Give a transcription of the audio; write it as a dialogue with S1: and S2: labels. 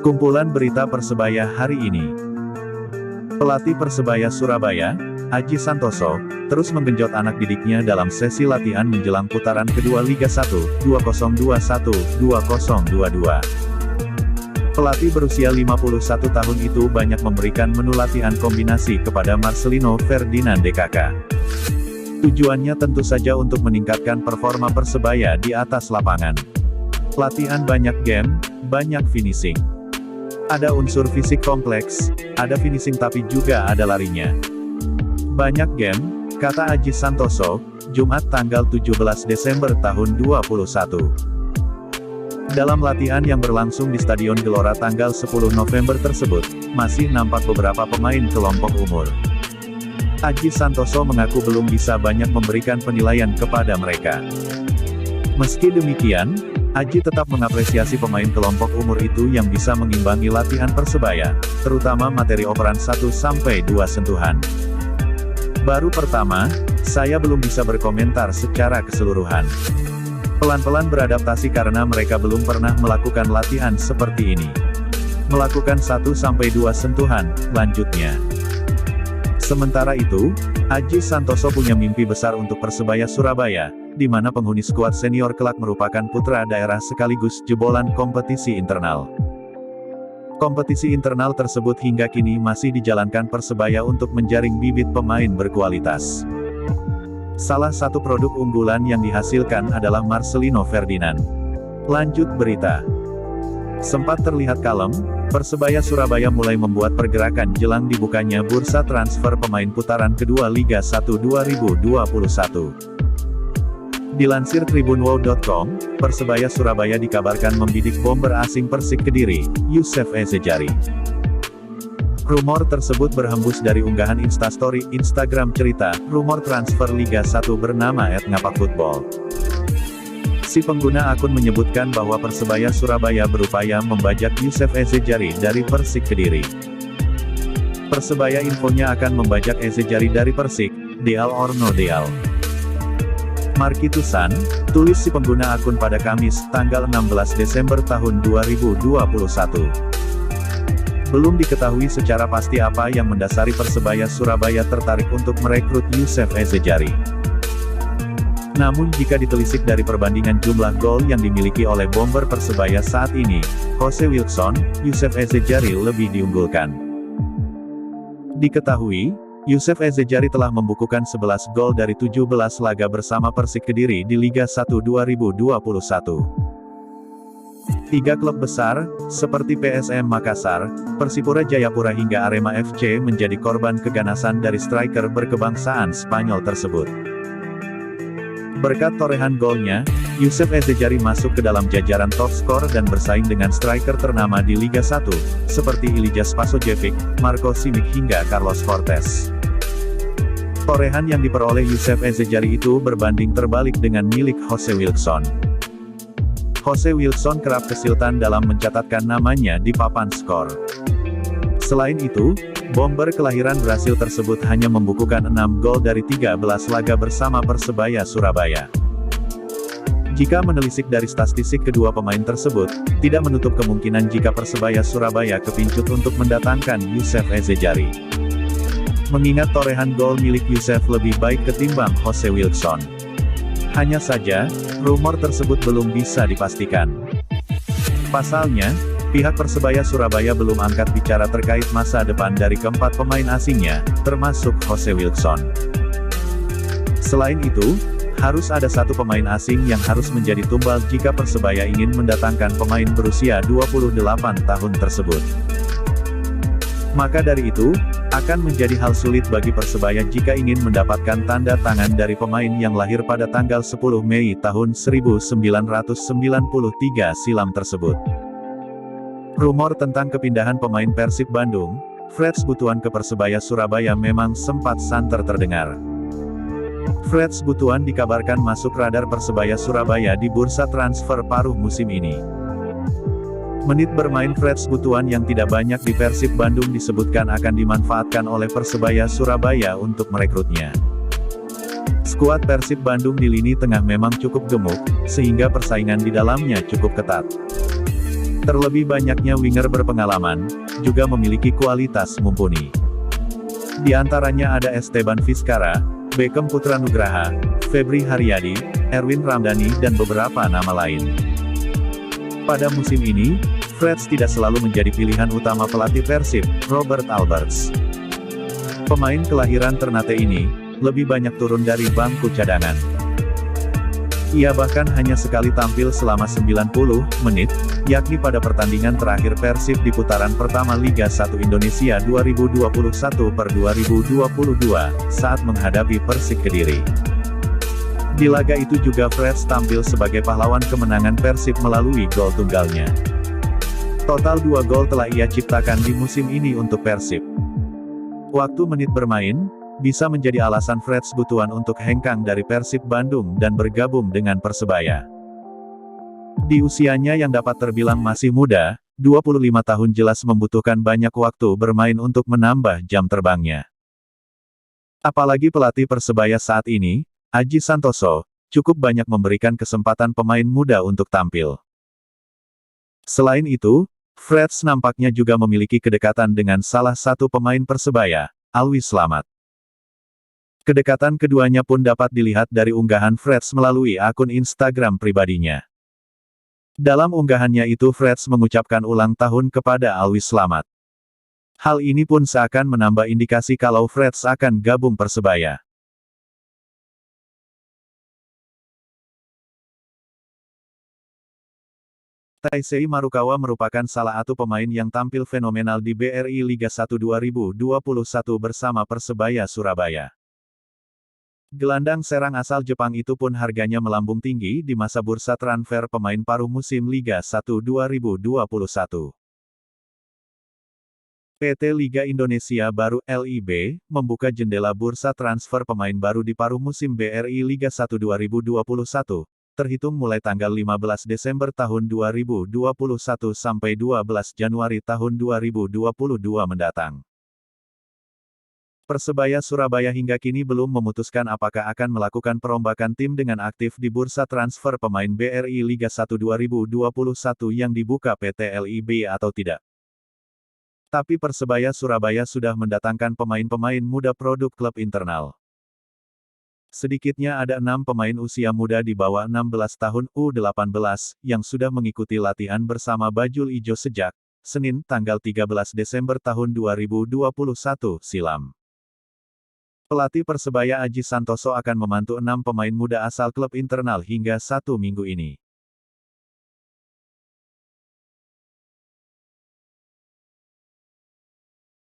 S1: Kumpulan berita Persebaya hari ini. Pelatih Persebaya Surabaya, Aji Santoso, terus menggenjot anak didiknya dalam sesi latihan menjelang putaran kedua Liga 1, 2021-2022. Pelatih berusia 51 tahun itu banyak memberikan menu latihan kombinasi kepada Marcelino Ferdinand DKK. Tujuannya tentu saja untuk meningkatkan performa Persebaya di atas lapangan. Latihan banyak game, banyak finishing. Ada unsur fisik kompleks, ada finishing tapi juga ada larinya. Banyak game, kata Aji Santoso, Jumat tanggal 17 Desember tahun 2021. Dalam latihan yang berlangsung di Stadion Gelora tanggal 10 November tersebut, masih nampak beberapa pemain kelompok umur. Aji Santoso mengaku belum bisa banyak memberikan penilaian kepada mereka. Meski demikian, Aji tetap mengapresiasi pemain kelompok umur itu yang bisa mengimbangi latihan Persebaya, terutama materi operan 1-2 sentuhan. Baru pertama, saya belum bisa berkomentar secara keseluruhan. Pelan-pelan beradaptasi karena mereka belum pernah melakukan latihan seperti ini. Melakukan 1-2 sentuhan, lanjutnya. Sementara itu, Aji Santoso punya mimpi besar untuk Persebaya Surabaya, di mana penghuni skuad senior kelak merupakan putra daerah sekaligus jebolan kompetisi internal. Kompetisi internal tersebut hingga kini masih dijalankan Persebaya untuk menjaring bibit pemain berkualitas. Salah satu produk unggulan yang dihasilkan adalah Marcelino Ferdinand. Lanjut berita. Sempat terlihat kalem, Persebaya Surabaya mulai membuat pergerakan jelang dibukanya bursa transfer pemain putaran kedua Liga 1 2021. Dilansir tribunwow.com, Persebaya Surabaya dikabarkan membidik bomber asing Persik Kediri, Youssef Ezzejari. Rumor tersebut berhembus dari unggahan Instastory Instagram cerita, rumor transfer Liga 1 bernama @ngapakfootball. Si pengguna akun menyebutkan bahwa Persebaya Surabaya berupaya membajak Youssef Ezzejari dari Persik Kediri. Persebaya infonya akan membajak Ezzejari dari Persik, deal or no deal. Markitusan, tulis si pengguna akun pada Kamis, tanggal 16 Desember tahun 2021. Belum diketahui secara pasti apa yang mendasari Persebaya Surabaya tertarik untuk merekrut Youssef Ezzejari. Namun jika ditelisik dari perbandingan jumlah gol yang dimiliki oleh bomber Persebaya saat ini, Jose Wilson, Youssef Ezzejari lebih diunggulkan. Diketahui, Youssef Ezzejari telah membukukan 11 gol dari 17 laga bersama Persik Kediri di Liga 1 2021. 3 klub besar, seperti PSM Makassar, Persipura Jayapura hingga Arema FC menjadi korban keganasan dari striker berkebangsaan Spanyol tersebut. Berkat torehan golnya, Youssef Ezzejari masuk ke dalam jajaran top skor dan bersaing dengan striker ternama di Liga 1, seperti Ilija Spasojevic, Marco Simic hingga Carlos Fortes. Torehan yang diperoleh Youssef Ezzejari itu berbanding terbalik dengan milik Jose Wilson. Jose Wilson kerap kesulitan dalam mencatatkan namanya di papan skor. Selain itu, bomber kelahiran Brasil tersebut hanya membukukan 6 gol dari 13 laga bersama Persebaya Surabaya. Jika menelisik dari statistik kedua pemain tersebut, tidak menutup kemungkinan jika Persebaya Surabaya kepincut untuk mendatangkan Youssef Ezzejari. Mengingat torehan gol milik Youssef lebih baik ketimbang Jose Wilson. Hanya saja, rumor tersebut belum bisa dipastikan. Pasalnya, pihak Persebaya Surabaya belum angkat bicara terkait masa depan dari keempat pemain asingnya, termasuk Jose Wilson. Selain itu, harus ada satu pemain asing yang harus menjadi tumbal jika Persebaya ingin mendatangkan pemain berusia 28 tahun tersebut. Maka dari itu, akan menjadi hal sulit bagi Persebaya jika ingin mendapatkan tanda tangan dari pemain yang lahir pada tanggal 10 Mei tahun 1993 silam tersebut. Rumor tentang kepindahan pemain Persib Bandung, Freds Butuan ke Persebaya Surabaya memang sempat santer terdengar. Freds Butuan dikabarkan masuk radar Persebaya Surabaya di bursa transfer paruh musim ini. Menit bermain Freds Butuan yang tidak banyak di Persib Bandung disebutkan akan dimanfaatkan oleh Persebaya Surabaya untuk merekrutnya. Skuad Persib Bandung di lini tengah memang cukup gemuk, sehingga persaingan di dalamnya cukup ketat. Terlebih banyaknya winger berpengalaman, juga memiliki kualitas mumpuni. Di antaranya ada Esteban Vizcara, Beckham Putra Nugraha, Febri Haryadi, Erwin Ramdhani dan beberapa nama lain. Pada musim ini, Freds tidak selalu menjadi pilihan utama pelatih Persib, Robert Alberts. Pemain kelahiran Ternate ini, lebih banyak turun dari bangku cadangan. Ia bahkan hanya sekali tampil selama 90 menit, yakni pada pertandingan terakhir Persib di putaran pertama Liga 1 Indonesia 2021/2022, saat menghadapi Persik Kediri. Di laga itu juga Freds tampil sebagai pahlawan kemenangan Persib melalui gol tunggalnya. Total 2 gol telah ia ciptakan di musim ini untuk Persib. Waktu menit bermain, bisa menjadi alasan Freds Butuan untuk hengkang dari Persib Bandung dan bergabung dengan Persebaya. Di usianya yang dapat terbilang masih muda, 25 tahun jelas membutuhkan banyak waktu bermain untuk menambah jam terbangnya. Apalagi pelatih Persebaya saat ini, Aji Santoso, cukup banyak memberikan kesempatan pemain muda untuk tampil. Selain itu, Freds nampaknya juga memiliki kedekatan dengan salah satu pemain Persebaya, Alwi Slamet. Kedekatan keduanya pun dapat dilihat dari unggahan Freds melalui akun Instagram pribadinya. Dalam unggahannya itu Freds mengucapkan ulang tahun kepada Alwi Slamet. Hal ini pun seakan menambah indikasi kalau Freds akan gabung Persebaya. Taisei Marukawa merupakan salah satu pemain yang tampil fenomenal di BRI Liga 1 2021 bersama Persebaya Surabaya. Gelandang serang asal Jepang itu pun harganya melambung tinggi di masa bursa transfer pemain paruh musim Liga 1 2021. PT Liga Indonesia Baru (LIB) membuka jendela bursa transfer pemain baru di paruh musim BRI Liga 1 2021, terhitung mulai tanggal 15 Desember tahun 2021 sampai 12 Januari tahun 2022 mendatang. Persebaya Surabaya hingga kini belum memutuskan apakah akan melakukan perombakan tim dengan aktif di bursa transfer pemain BRI Liga 1 2021 yang dibuka PT LIB atau tidak. Tapi Persebaya Surabaya sudah mendatangkan pemain-pemain muda produk klub internal. Sedikitnya ada 6 pemain usia muda di bawah 16 tahun U18 yang sudah mengikuti latihan bersama Bajul Ijo sejak Senin tanggal 13 Desember tahun 2021 silam. Pelatih Persebaya Aji Santoso akan memantu 6 pemain muda asal klub internal hingga 1 minggu ini.